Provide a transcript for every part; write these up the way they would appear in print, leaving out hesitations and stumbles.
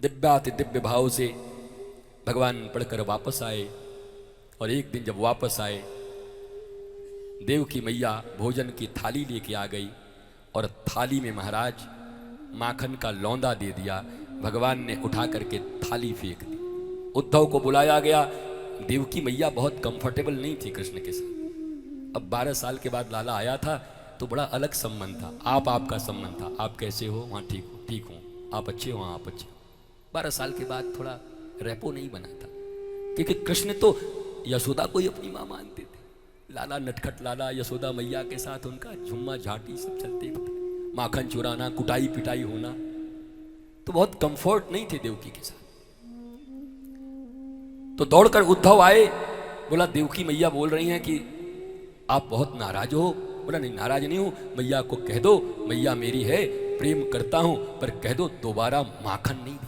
दिव्याति दिव्य भाव से भगवान पढ़कर वापस आए। और एक दिन जब वापस आए, देवकी मैया भोजन की थाली लेके आ गई और थाली में महाराज माखन का लौंदा दे दिया। भगवान ने उठा करके थाली फेंक दी। उद्धव को बुलाया गया। देवकी मैया बहुत कंफर्टेबल नहीं थी कृष्ण के साथ। अब 12 साल के बाद लाला आया था तो बड़ा अलग संबंध था, आपका संबंध था। आप कैसे हो? वहाँ ठीक हूँ। आप अच्छे हो? आप अच्छे हो। 12 साल के बाद थोड़ा रेपो नहीं बना था, क्योंकि कृष्ण तो यशोदा को ही अपनी माँ मानते थे। लाला नटखट लाला यशोदा मैया के साथ उनका झुम्मा झाटी सब चलते थे, माखन चुराना, कुटाई पिटाई होना, तो बहुत कंफर्ट नहीं थे देवकी के साथ। तो दौड़कर उद्धव आए, बोला देवकी मैया बोल रही हैं कि आप बहुत नाराज हो। बोला नहीं, नाराज नहीं हूं। मैया को कह दो, मैया मेरी है, प्रेम करता हूं, पर कह दो दोबारा माखन नहीं देगी,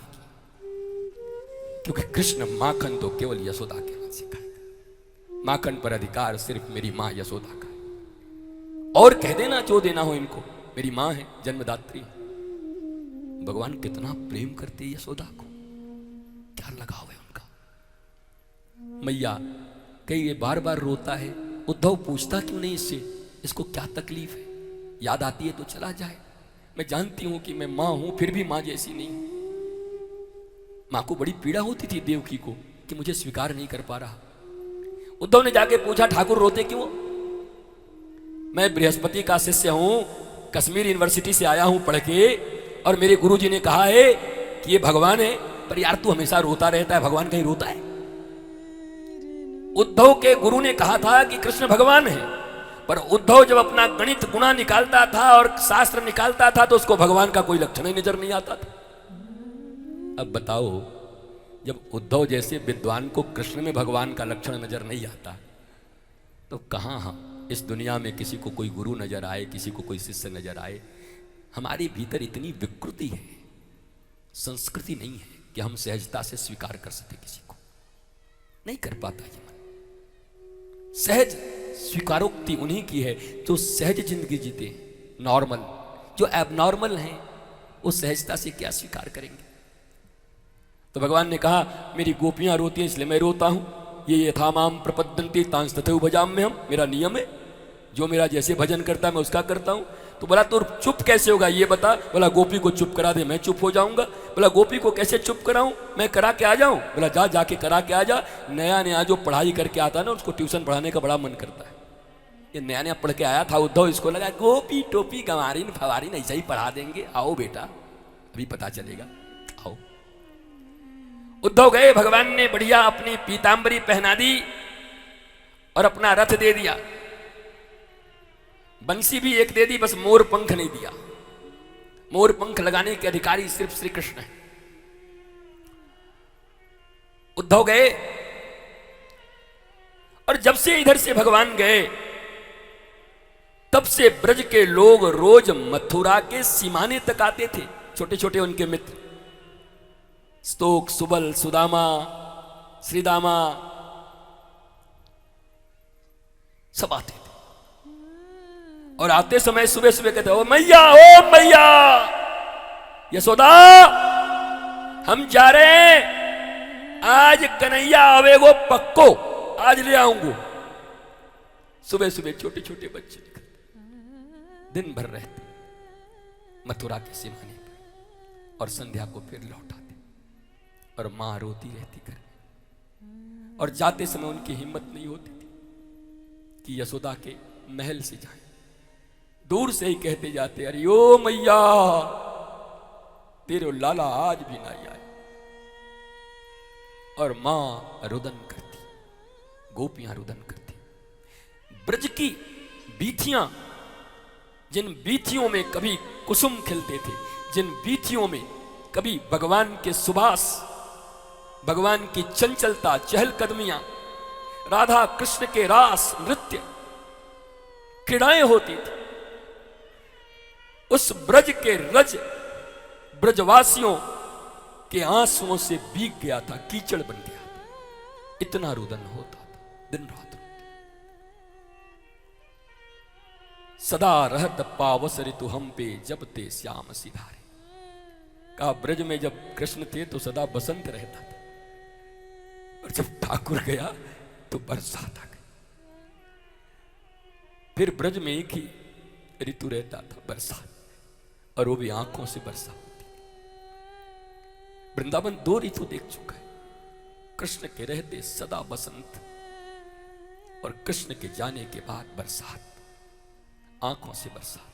क्योंकि कृष्ण माखन तो केवल यशोदा के हाथ से खाएगा। माखन पर अधिकार सिर्फ मेरी मां यशोदा का है। और कह देना जो देना हो इनको, मेरी मां है, जन्मदात्री। भगवान कितना प्रेम करते हैं यशोदा को, क्या लगाव है उनका। मैया कई ये बार बार रोता है। उद्धव पूछता क्यों नहीं इससे, इसको क्या तकलीफ है? याद आती है तो चला जाए। मैं जानती हूं कि मैं मां हूं, फिर भी मां जैसी नहीं हूं। मां को बड़ी पीड़ा होती थी देवकी को कि मुझे स्वीकार नहीं कर पा रहा। उद्धव ने जाके पूछा ठाकुर रोते क्यों? मैं बृहस्पति का शिष्य हूं, कश्मीर यूनिवर्सिटी से आया हूं पढ़ के, और मेरे गुरुजी ने कहा है कि ये भगवान है। पर यार तू हमेशा रोता रहता है, भगवान कहीं रोता है? उद्धव के गुरु ने कहा था कि कृष्ण भगवान है, पर उद्धव जब अपना गणित गुणा निकालता था और शास्त्र निकालता था तो उसको भगवान का कोई लक्षण ही नजर नहीं आता था। अब बताओ, जब उद्धव जैसे विद्वान को कृष्ण में भगवान का लक्षण नजर नहीं आता, तो कहां हम इस दुनिया में किसी को कोई गुरु नजर आए, किसी को कोई शिष्य नजर आए। हमारे भीतर इतनी विकृति है, संस्कृति नहीं है कि हम सहजता से स्वीकार कर सके किसी को। नहीं कर पाता ये मन। सहज स्वीकारोक्ति उन्हीं की है जो सहज जिंदगी जीते, नॉर्मल। जो एबनॉर्मल हैं वो सहजता से क्या स्वीकार करेंगे। तो भगवान ने कहा मेरी गोपियां रोती हैं इसलिए मैं रोता हूं। ये यथामाम प्रपद्यन्ते तांस तथैव भजाम्यहम्, हम मेरा नियम है, जो मेरा जैसे भजन करता है मैं उसका करता हूं। तो बोला तो चुप कैसे होगा ये बता। बोला गोपी को चुप करा दे, मैं चुप हो जाऊंगा। बोला गोपी को कैसे चुप कराऊं, मैं करा के आ जाऊं? बोला जा जाके करा के आ जा। नया नया जो पढ़ाई करके आता है ना, उसको ट्यूशन पढ़ाने का बड़ा मन करता है। ये नया नया पढ़ के आया था उद्धव, इसको लगा गोपी टोपी गंवारीन फवारीन ऐसा ही पढ़ा देंगे। आओ बेटा अभी पता चलेगा, आओ। उद्धव गए, भगवान ने बढ़िया अपनी पीतांबरी पहना दी और अपना रथ दे दिया। बंसी भी एक दे दी, बस मोर पंख नहीं दिया। मोर पंख लगाने के अधिकारी सिर्फ श्री कृष्ण है। उद्धव गए, और जब से इधर से भगवान गए तब से ब्रज के लोग रोज मथुरा के सीमाने तक आते थे। छोटे छोटे उनके मित्र स्तोक, सुबल, सुदामा, श्रीदामा सब आते थे। और आते समय सुबह सुबह कहते ओ मैया, ओ मैया यशोदा, हम जा रहे हैं, आज कन्हैया आवेगो पक्को, आज ले आऊंगो। सुबह सुबह छोटे छोटे बच्चे निकलते, दिन भर रहते मथुरा के सीमाने पर, और संध्या को फिर लौट आते, और मां रोती रहती घर में। और जाते समय उनकी हिम्मत नहीं होती थी कि यशोदा के महल से जाएं। दूर से ही कहते जाते अरे ओ मैया, तेरे लाला आज भी नहीं आए। और मां रुदन करती, गोपियां रुदन करती। ब्रज की बीथियां, जिन बीथियों में कभी कुसुम खिलते थे, जिन बीथियों में कभी भगवान के सुबास, भगवान की चंचलता, चहलकदमियां, राधा कृष्ण के रास नृत्य, क्रीड़ाएं होती थी, उस ब्रज के रज ब्रजवासियों के आंसुओं से भीग गया था, कीचड़ बन गया था। इतना रुदन होता था, दिन रात रोते। सदा रहत पावस ऋतु हम पे, जब ते श्याम सिधारे। कहा ब्रज में जब कृष्ण थे तो सदा बसंत रहता था, और जब ठाकुर गया तो बरसात आ गई। फिर ब्रज में एक ही ऋतु रहता था, बरसात, और वो भी आंखों से बरसा होती। वृंदावन 2 ऋतु देख चुका है, कृष्ण के रहते सदा बसंत, और कृष्ण के जाने के बाद बरसात, आंखों से बरसात।